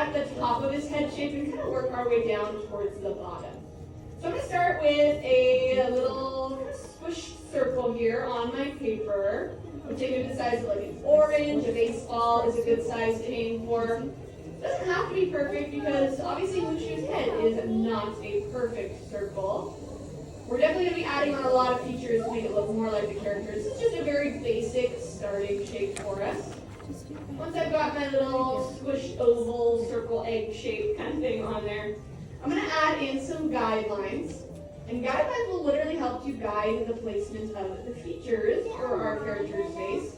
at the top of his head shape and kind of work our way down towards the bottom. So I'm going to start with a little kind of squish circle here on my paper. I'm taking the size of like an orange, a baseball is a good size to aim for. It doesn't have to be perfect because obviously Mushu's head is not a perfect circle. We're definitely going to be adding on a lot of features to make it look more like the characters. It's just a very basic starting shape for us. Once I've got my little squished oval circle egg shape kind of thing on there, I'm going to add in some guidelines. And guidelines will literally help you guide the placement of the features for our character's face.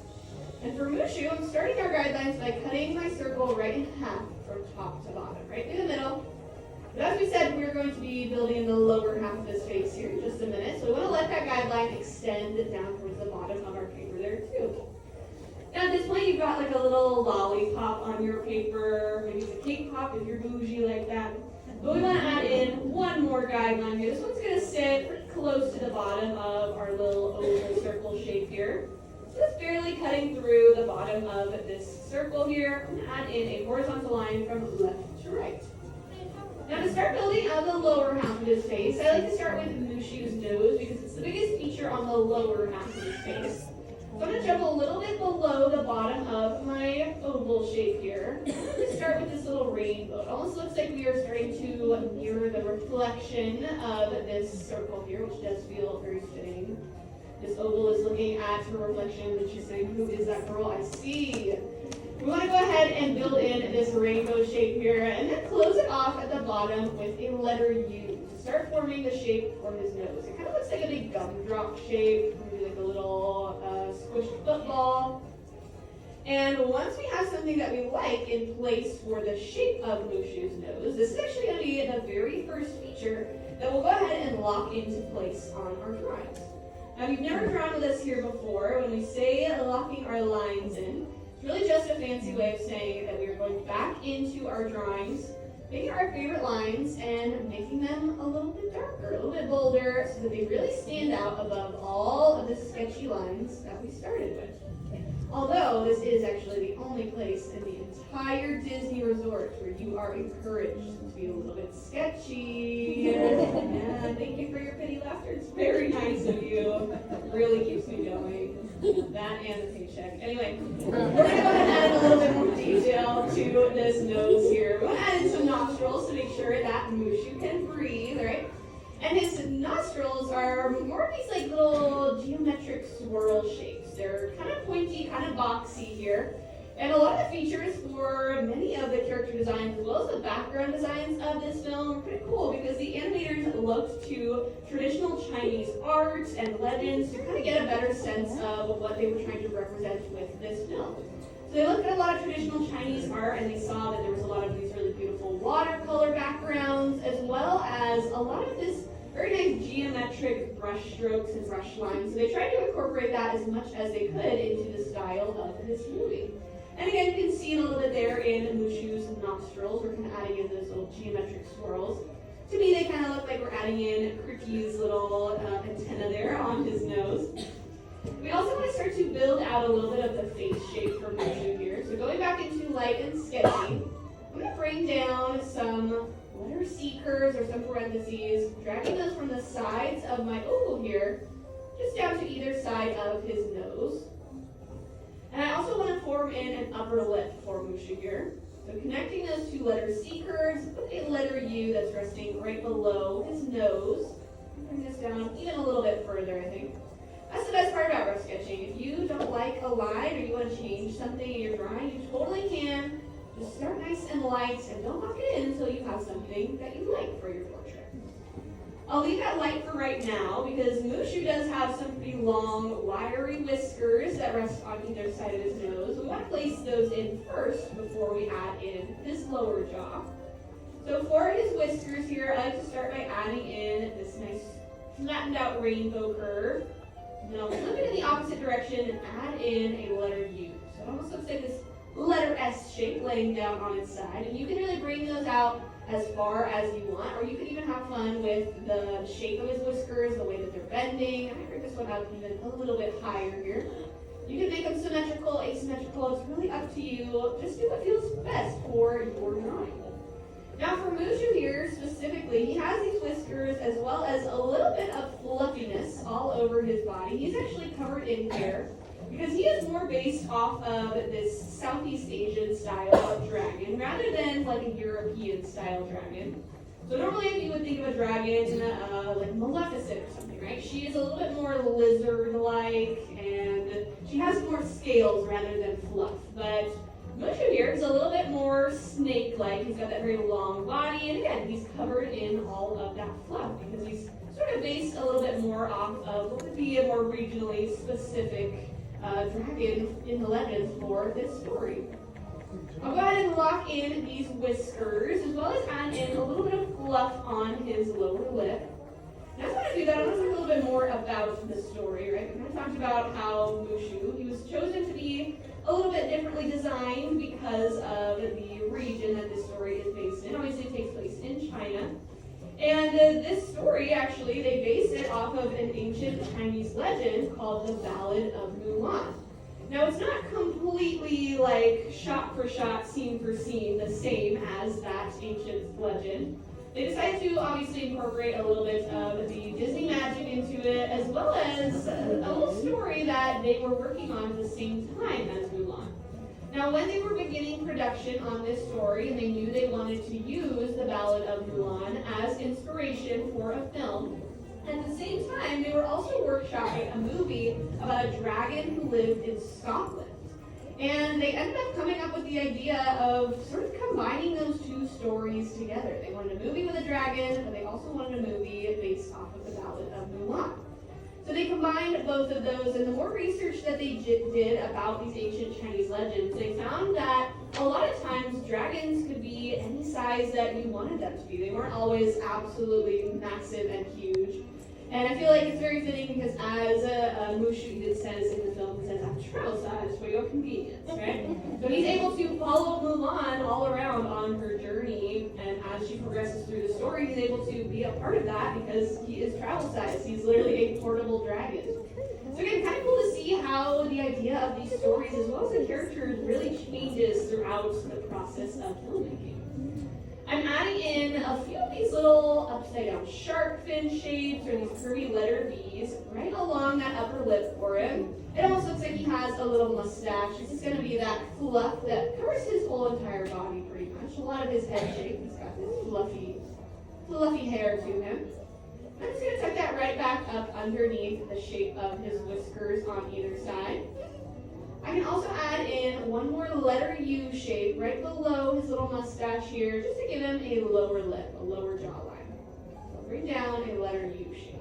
And for Mushu, I'm starting our guidelines by cutting my circle right in half from top to bottom, right through the middle. But as we said, we're going to be building in the lower half of his face here in just a minute. So we want to let that guideline extend down towards the bottom of our paper there too. Now at this point, you've got like a little lollipop on your paper. Maybe it's a cake pop if you're bougie like that. But we want to add in one more guideline here. This one's going to sit pretty close to the bottom of our little oval circle shape here. So it's barely cutting through the bottom of this circle here. I'm going to add in a horizontal line from left to right. Now to start building out the lower half of his face, I like to start with Mushu's nose because it's the biggest feature on the lower half of his face. So I'm going to jump a little bit below the bottom of my oval shape here. I'm going to start with this little rainbow. It almost looks like we are starting to mirror the reflection of this circle here, which does feel very fitting. This oval is looking at her reflection and she's saying, "Who is that girl I see?" We want to go ahead and build in this rainbow shape here and then close it off at the bottom with a letter U to start forming the shape for his nose. It kind of looks like a big gumdrop shape, maybe like a little squished football. And once we have something that we like in place for the shape of Mushu's nose, this is actually going to be the very first feature that we'll go ahead and lock into place on our drawings. Now, if you've never drawn with us here before, when we say locking our lines in, it's really just a fancy way of saying that we are going back into our drawings, making our favorite lines and making them a little bit darker, a little bit bolder, so that they really stand out above all of the sketchy lines that we started with. Although this is actually the only place in the entire Disney resort where you are encouraged to be a little bit sketchy. Yeah, thank you for your pity laughter. It's very nice of you. Really keeps me going. That and the paycheck. Anyway, we're going to go ahead and add a little bit more detail to this nose here. We want to add in some nostrils to make sure that Mushu can breathe, right? And his nostrils are more of these like little geometric swirl shapes. They're kind of pointy, kind of boxy here. And a lot of the features for many of the character designs, as well as the background designs of this film, are pretty cool because the animators looked to traditional Chinese art and legends to kind of get a better sense of what they were trying to represent with this film. So they looked at a lot of traditional Chinese art and they saw that there was a lot of these really beautiful watercolor backgrounds, as well as a lot of this very nice geometric brush strokes and brush lines. So they tried to incorporate that as much as they could into the style of this movie. And again, you can see it a little bit there in Mushu's nostrils. We're kind of adding in those little geometric swirls. To me, they kind of look like we're adding in Cricky's little antenna there on his nose. We also want to start to build out a little bit of the face shape for Mushu here. So going back into light and sketchy, I'm going to bring down some letter C curves or some parentheses, dragging those from the sides of my oval here, just down to either side of his nose. And I also want to form in an upper lip for Mushu here. So connecting those two letter C curves with a letter U that's resting right below his nose. Bring this down even a little bit further, I think. That's the best part about rough sketching. If you don't like a line or you want to change something in your drawing, you totally can. Just start nice and light and don't lock it in until you have something that you like for your portrait. I'll leave that light for right now because Mushu does have some pretty long, wiry whiskers that rest on either side of his nose. We want to place those in first before we add in his lower jaw. So for his whiskers here, I like to start by adding in this nice flattened out rainbow curve. And then I'll flip it in the opposite direction and add in a letter U. So it almost looks like this letter S shape laying down on its side. And you can really bring those out as far as you want, or you could even have fun with the shape of his whiskers, the way that they're bending. I might bring this one out even a little bit higher here. You can make them symmetrical, asymmetrical. It's really up to you. Just do what feels best for your drawing. for Mushu here specifically, he has these whiskers as well as a little bit of fluffiness all over his body. He's actually covered in hair because he is more based off of this Southeast Asian style of dragon rather than like a European style dragon. So normally you would think of a dragon like Maleficent or something, right? She is a little bit more lizard-like and she has more scales rather than fluff. But Mushu here is a little bit more snake-like. He's got that very long body, and again, he's covered in all of that fluff because he's sort of based a little bit more off of what would be a more regionally specific dragon in the legends for this story. I'll go ahead and lock in these whiskers as well as add in a little bit of fluff on his lower lip. Now, as I do that, I want to talk a little bit more about the story, right? We kind of talked about how Mushu, he was chosen to be a little bit differently designed because of the region that this story is based in. Obviously, it takes place in China. And this story, actually, they base it off of an ancient Chinese legend called the Ballad of Mulan. Now, it's not completely like shot for shot, scene for scene, the same as that ancient legend. They decided to obviously incorporate a little bit of the Disney magic into it, as well as a little story that they were working on at the same time as Mulan. Now, when they were beginning production on this story, and they knew they wanted to use the Ballad of Mulan as inspiration for a film, at the same time, they were also workshopping a movie about a dragon who lived in Scotland. And they ended up coming up with the idea of sort of combining those two stories together. They wanted a movie with a dragon, but they also wanted a movie based off of the Ballad of Mulan. So they combined both of those, and the more research that they did about these ancient Chinese legends, they found that a lot of times dragons could be any size that you wanted them to be. They weren't always absolutely massive and huge. And I feel like it's very fitting because as Mushu says in the film, he says, I'm travel size for your convenience, right? So he's able to follow Mulan all around on her journey, and as she progresses through the story, he's able to be a part of that because he is travel size. He's literally a portable dragon. So again, kind of cool to see how the idea of these stories as well as the characters really changes throughout the process of filmmaking. I'm adding in a few of these little upside down shark fin shapes or these curvy letter V's right along that upper lip for him. It almost looks like he has a little mustache. This is going to be that fluff that covers his whole entire body pretty much. A lot of his head shape. He's got this fluffy hair to him. I'm just going to tuck that right back up underneath the shape of his whiskers on either side. I can also add in one more letter U shape right below his little mustache here, just to give him a lower lip, a lower jawline. So bring down a letter U shape.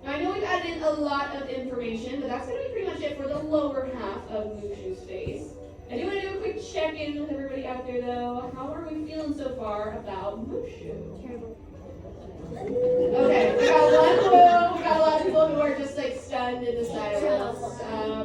Now I know we've added in a lot of information, but that's going to be pretty much it for the lower half of Mushu's face. I do want to do a quick check-in with everybody out there though. How are we feeling so far about Mushu? Terrible. Okay, we got one who, we got a lot of people who are just like stunned in the silence.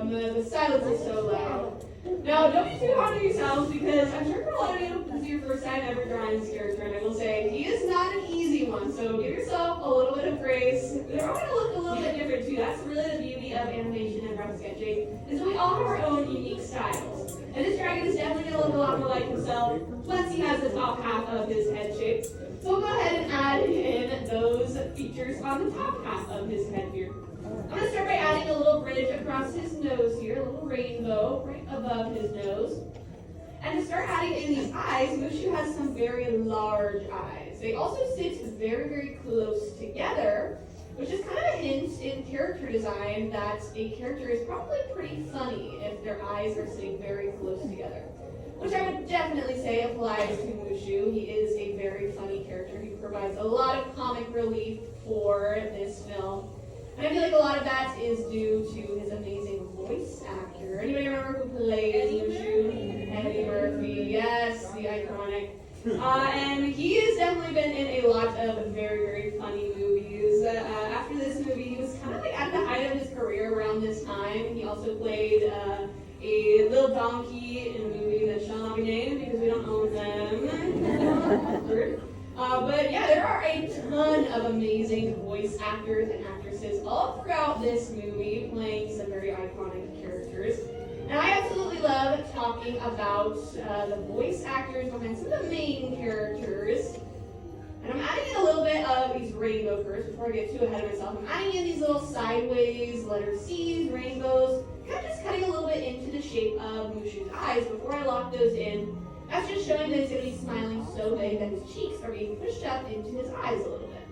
The silence is so loud. Now, don't be too hard on yourselves because I'm sure for a lot of you, this is your first time ever drawing this character, and I will say he is not an easy one. So give yourself a little bit of grace. They're all going to look a little bit different too. That's really the beauty of animation and rough sketching, is that we all have our own unique styles. And this dragon is definitely going to look a lot more like himself once he has the top half of his head shape. So we'll go ahead and add in those features on the top half of his head here. I'm going to start by adding a little bridge across his nose here, a little rainbow right above his nose. And to start adding in these eyes, Mushu has some very large eyes. They also sit very, very close together, which is kind of a hint in character design that a character is probably pretty funny if their eyes are sitting very close together. Which I would definitely say applies to Mushu. He is a very funny character. He provides a lot of comic relief for this film. And I feel like a lot of that is due to his amazing voice actor. Anybody remember who played Mushu? Eddie Murphy. Yes, the iconic. And he has definitely been in a lot of very, very funny movies. After this movie, he was kind of like at the height of his career around this time. He also played a little donkey in a movie that shall not be named because we don't own them. But yeah, there are a ton of amazing voice actors and actresses all throughout this movie playing some very iconic characters. And I absolutely love talking about the voice actors behind some of the main characters. before I get too ahead of myself, I'm adding in these little sideways letter C's, rainbows, kind of just cutting a little bit into the shape of Mushu's eyes before I lock those in. That's just showing that he's going to be smiling so big that his cheeks are being pushed up into his eyes a little bit.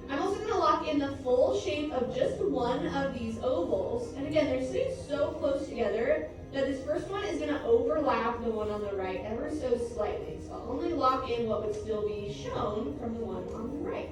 I'm also going to lock in the full shape of just one of these ovals. And again, they're sitting so close together that this first one is going to overlap the one on the right ever so slightly. So I'll only lock in what would still be shown from the one on the right.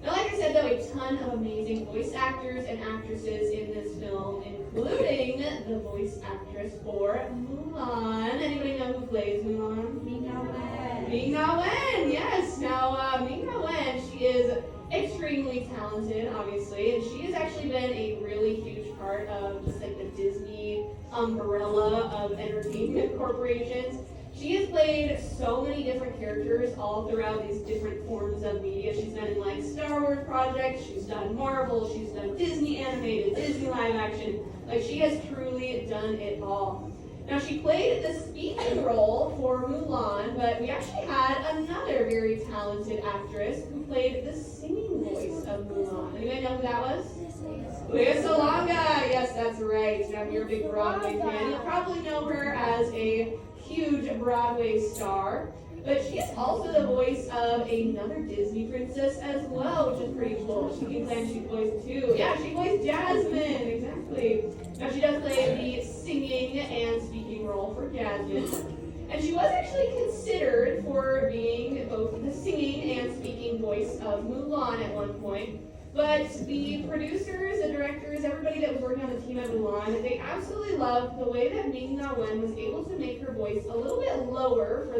Now, like I said, though, a ton of amazing voice actors and actresses in this film, including the voice actress for Mulan. Anybody know who plays Mulan? Ming-Na Wen. Ming-Na Wen, yes. Now, Ming-Na Wen, she is extremely talented, obviously, and she has actually been a really huge part of just like the Disney umbrella of entertainment corporations. She has played so many different characters all throughout these different forms of media. She's been in like Star Wars projects, she's done Marvel, she's done Disney animated, Disney live action. Like, she has truly done it all. Now, she played the speaking role for Mulan, but we actually had another very talented actress who played the singing voice of Mulan. Anybody know who that was? Lea Salonga. Yes, that's right. Now, if you're a big Broadway fan, you'll probably know her as a huge Broadway star. But she is also the voice of another Disney princess as well, which is pretty cool. She can claim she voiced two. Yeah, she voiced Jasmine, exactly. Now, she does play the singing and speaking role for Jasmine. And she was actually considered for being both the singing and speaking voice of Mulan at one point. But the producers, the directors, everybody that was working on the team at Mulan, they absolutely loved the way that Ming-Na Wen was able to make her voice a little bit lower for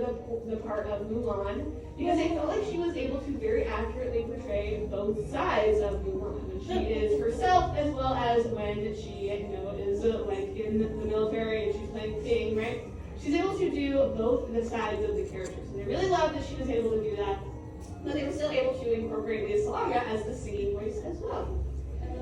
the part of Mulan, because they felt like she was able to very accurately portray both sides of Mulan. And she is herself, as well as when she, is like in the military and she's playing King, right? She's able to do both the sides of the characters. And they really loved that she was able to do that. But they were still able to incorporate Lea Salonga as the singing voice as well.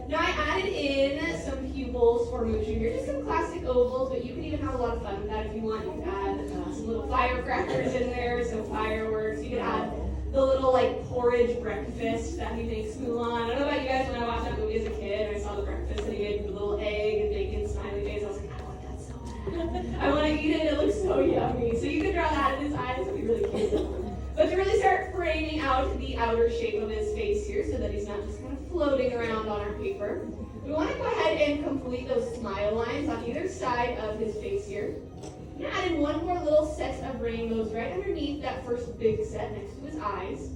Now, I added in some pupils for Mushu here, just some classic ovals, but you can even have a lot of fun with that if you want. You can add some little firecrackers in there, some fireworks. You can add the little like porridge breakfast that he makes Mulan. I don't know about you guys, when I watched that movie as a kid and I saw the breakfast that he made with the little egg and bacon smiley face, I was like, I want that so bad. I want to eat it, it looks so yummy. So you can draw that in his eyes, it would be really cute. But to really start framing out the outer shape of his face here so that he's not just kind of floating around on our paper, we want to go ahead and complete those smile lines on either side of his face here. I'm going to add in one more little set of rainbows right underneath that first big set next to his eyes.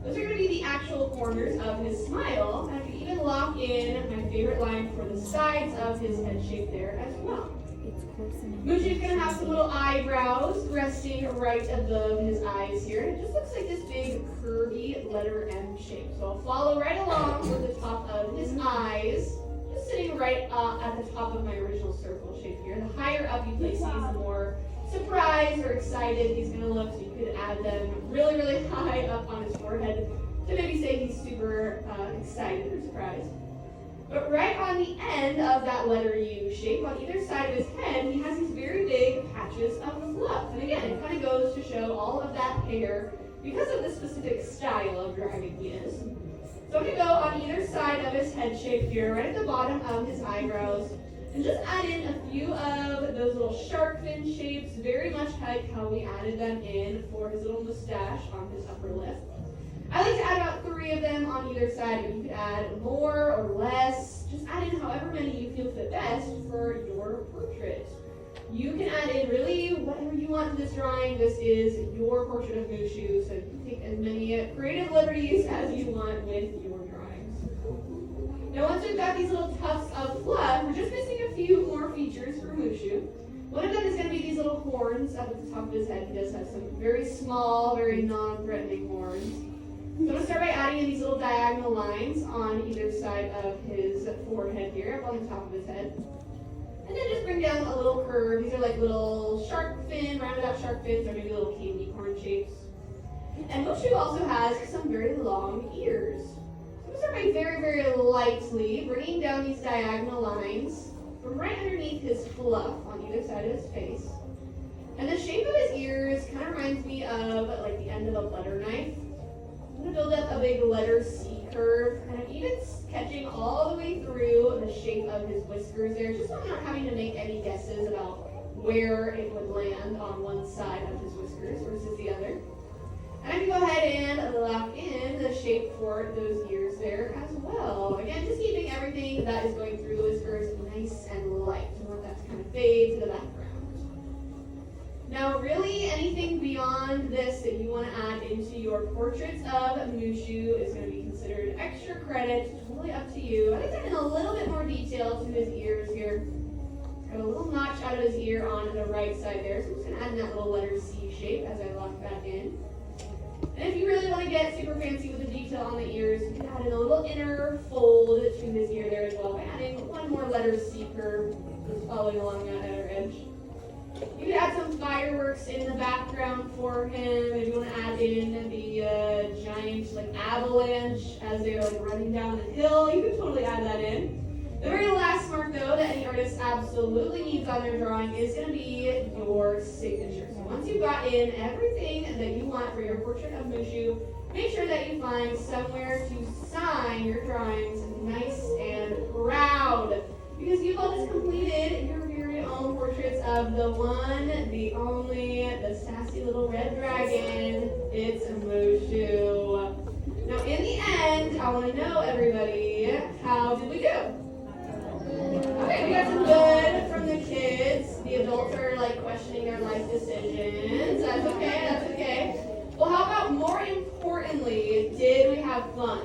Those are going to be the actual corners of his smile, and I can even lock in my favorite line for the sides of his head shape there as well. Mushu's going to have some little eyebrows resting right above his eyes here. It just looks like this big curvy letter M shape. So I'll follow right along with the top of his eyes, just sitting right at the top of my original circle shape here. The higher up you place these, the more surprised or excited he's going to look. So you could add them really, really high up on his forehead to maybe say he's super excited or surprised. But right on the end of that letter U shape, on either side of his head, he has these very big patches of fluff. And again, it kind of goes to show all of that hair because of the specific style of dragon he is. So I'm going to go on either side of his head shape here, right at the bottom of his eyebrows, and just add in a few of those little shark fin shapes, very much like how we added them in for his little mustache on his upper lip. I like to add about 3 of them on either side, but you could add more or less. Just add in however many you feel fit best for your portrait. You can add in really whatever you want to this drawing. This is your portrait of Mushu, so you can take as many creative liberties as you want with your drawings. Now, once we've got these little tufts of fluff, we're just missing a few more features for Mushu. One of them is going to be these little horns up at the top of his head. He does have some very small, very non-threatening horns. So I'm going to start by adding in these little diagonal lines on either side of his forehead here, up on the top of his head. And then just bring down a little curve. These are like little shark fin, rounded out shark fins, or maybe little candy corn shapes. And Mushu also has some very long ears. So I'm going to start by very, very lightly bringing down these diagonal lines from right underneath his fluff on either side of his face. And the shape of his ears kind of reminds me of like the end of a butter knife. I'm going to build up a big letter C curve, kind of even catching all the way through the shape of his whiskers there, just so I'm not having to make any guesses about where it would land on one side of his whiskers versus the other. And I can go ahead and lock in the shape for those ears there as well. Again, just keeping everything that is going through the whiskers nice and light. You want that to kind of fade to the background. Now, really, anything beyond this that you want to add into your portraits of Mushu is going to be considered extra credit. Totally up to you. I think add in a little bit more detail to his ears here. Got a little notch out of his ear on the right side there, so I'm just going to add in that little letter C shape as I lock that in. And if you really want to get super fancy with the detail on the ears, you can add in a little inner fold to his ear there as well by adding one more letter C curve, just following along that outer edge. You could add some fireworks in the background for him. If you want to add in the giant like avalanche as they're like running down the hill, you can totally add that in. The very last mark though that any artist absolutely needs on their drawing is going to be your signature. So once you've got in everything that you want for your portrait of Mushu, make sure that you find somewhere to sign your drawings nice and proud. Because you've all just completed your very own portraits of the one, the only, the sassy little red dragon. It's Mushu. Now in the end, I want to know, everybody, how did we do? Okay, we got some good from the kids. The adults are like questioning their life decisions. That's okay, that's okay. Well, how about more importantly, did we have fun?